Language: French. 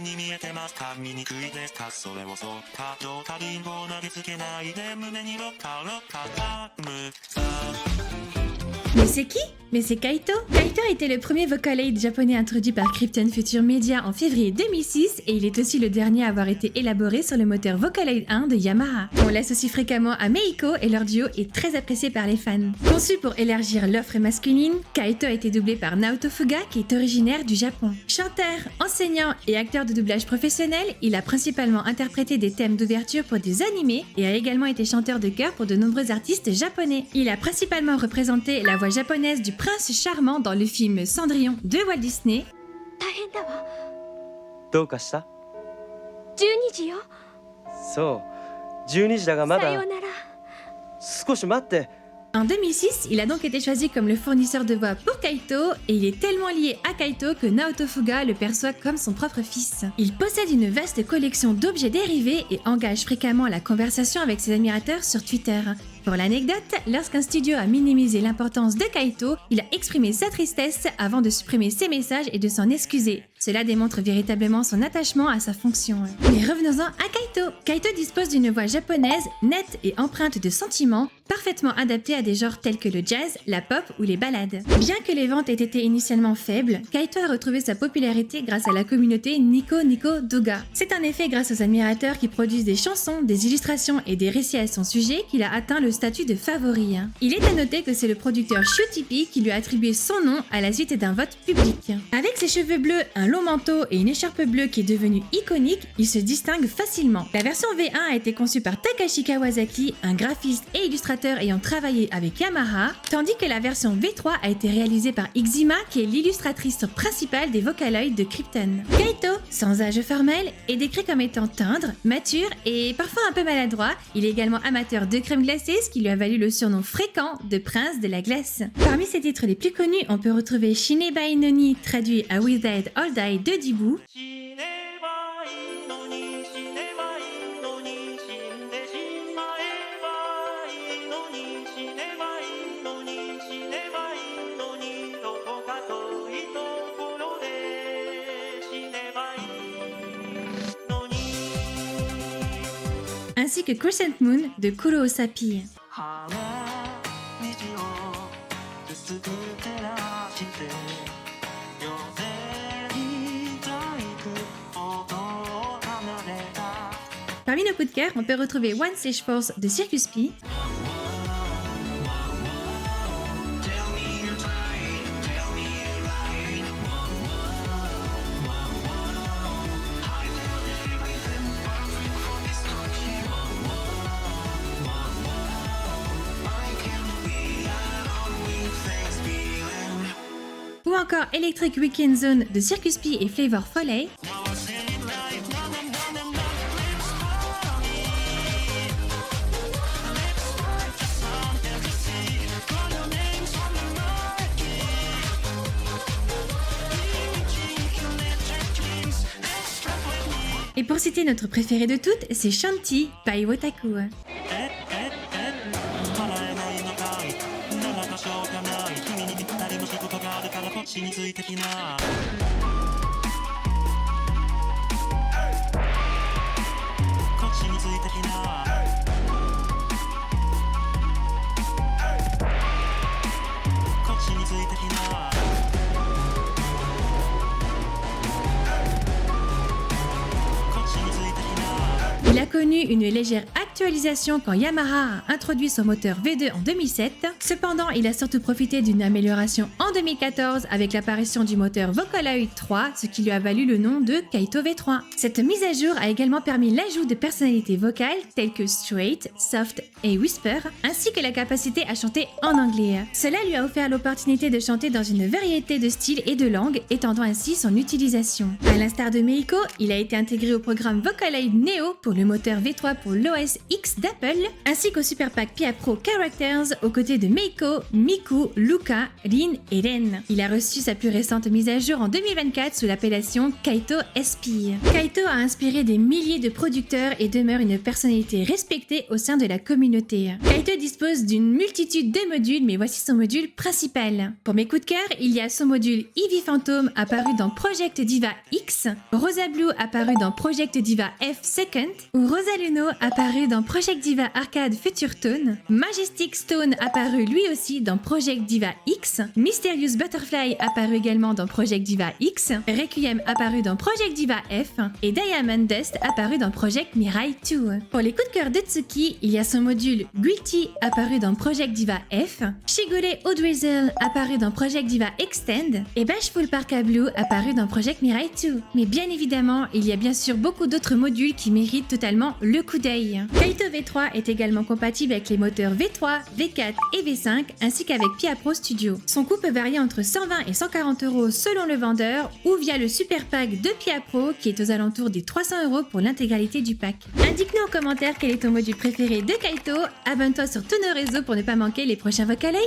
に見えてますか見にくいですかそれをそうかどうかリンゴを投げつけないで胸にロッカーむさ Mais c'est qui? Mais c'est Kaito. Kaito a été le premier Vocaloid japonais introduit par Krypton Future Media en février 2006 et il est aussi le dernier à avoir été élaboré sur le moteur Vocaloid 1 de Yamaha. On l'associe fréquemment à Meiko et leur duo est très apprécié par les fans. Conçu pour élargir l'offre masculine, Kaito a été doublé par Naoto Fuga qui est originaire du Japon. Chanteur, enseignant et acteur de doublage professionnel, il a principalement interprété des thèmes d'ouverture pour des animés et a également été chanteur de chœur pour de nombreux artistes japonais. Il a principalement représenté la voix japonaise du prince charmant dans le film Cendrillon de Walt Disney. 大変だわどうかした？ 12時よそう12時だがまださようなら少し待って。 En 2006, il a donc été choisi comme le fournisseur de voix pour Kaito et il est tellement lié à Kaito que Naoto Fuga le perçoit comme son propre fils. Il possède une vaste collection d'objets dérivés et engage fréquemment la conversation avec ses admirateurs sur Twitter. Pour l'anecdote, lorsqu'un studio a minimisé l'importance de Kaito, il a exprimé sa tristesse avant de supprimer ses messages et de s'en excuser. Cela démontre véritablement son attachement à sa fonction. Mais revenons-en à Kaito. Kaito dispose d'une voix japonaise nette et empreinte de sentiments, parfaitement adaptée à des genres tels que le jazz, la pop ou les ballades. Bien que les ventes aient été initialement faibles, Kaito a retrouvé sa popularité grâce à la communauté Nico Nico Douga. C'est en effet grâce aux admirateurs qui produisent des chansons, des illustrations et des récits à son sujet qu'il a atteint le statut de favori. Il est à noter que c'est le producteur Shu-Tipi qui lui a attribué son nom à la suite d'un vote public. Avec ses cheveux bleus, un long manteau et une écharpe bleue qui est devenue iconique, il se distingue facilement. La version V1 a été conçue par Takashi Kawasaki, un graphiste et illustrateur ayant travaillé avec Yamaha, tandis que la version V3 a été réalisée par Ixima qui est l'illustratrice principale des Vocaloids de Krypton. Kaito, sans âge formel, est décrit comme étant tendre, mature et parfois un peu maladroit. Il est également amateur de crème glacée, ce qui lui a valu le surnom fréquent de prince de la glace. Parmi ses titres les plus connus, on peut retrouver Shinebai no ni, traduit à We Died All Die de Dibu, 死ねばいいのに死ねばいいのに死んでしまえばいいのに死ねばいいのに死ねばいいのにどこか遠いところで死ねばいいのに ainsi que Crescent Moon de Kuro Osapi. 花道を薄く照らして夜空に細工音を奏でた Parmi nos coups de cœur, on peut retrouver One Stage Force de Circus P, ou encore Electric Weekend Zone de Circus P et Flavor Foley, et pour citer notre préféré de toutes, c'est Shanty by Wotaku. 叶えないのかいならどうしようかない君にぴったりの仕事があるからこっちについてきなこっちについてきなこっちについてきな Il a connu une légère actualisation quand Yamaha a introduit son moteur V2 en 2007. Cependant, il a surtout profité d'une amélioration en 2014 avec l'apparition du moteur Vocaloid 3, ce qui lui a valu le nom de Kaito V3. Cette mise à jour a également permis l'ajout de personnalités vocales telles que straight, soft et whisper, ainsi que la capacité à chanter en anglais. Cela lui a offert l'opportunité de chanter dans une variété de styles et de langues, étendant ainsi son utilisation. À l'instar de Meiko, il a été intégré au programme Vocaloid Neo pour le moteur V3 pour l'OS X d'Apple, ainsi qu'au Super Pack Pia Pro Characters aux côtés de Meiko, Miku, Luca, Rin et Ren. Il a reçu sa plus récente mise à jour en 2024 sous l'appellation Kaito SP. Kaito a inspiré des milliers de producteurs et demeure une personnalité respectée au sein de la communauté. Kaito dispose d'une multitude de modules, mais voici son module principal. Pour mes coups de cœur, il y a son module Eevee Phantom apparu dans Project Diva X, Rosa Blue apparu dans Project Diva F Second, ou Rosa Luno apparu dans Project Diva Arcade Future Tone, Majestic Stone apparu lui aussi dans Project Diva X, Mysterious Butterfly apparu également dans Project Diva X, Requiem apparu dans Project Diva F, et Diamond Dust apparu dans Project Mirai 2. Pour les coups de cœur de Tsuki, il y a son module Guilty apparu dans Project Diva F, Shigure O'Drizzle apparu dans Project Diva Extend, et Bashful Parka Blue apparu dans Project Mirai 2. Mais bien évidemment, il y a bien sûr beaucoup d'autres modules qui méritent totalement le coup d'œil. Kaito V3 est également compatible avec les moteurs V3, V4 et V5 ainsi qu'avec Pia Pro Studio. Son coût peut varier entre 120 et 140 € selon le vendeur ou via le super pack de Pia Pro qui est aux alentours des 300 € pour l'intégralité du pack. Indique-nous en commentaire quel est ton module préféré de Kaito, abonne-toi sur tous nos réseaux pour ne pas manquer les prochains Vocaloid.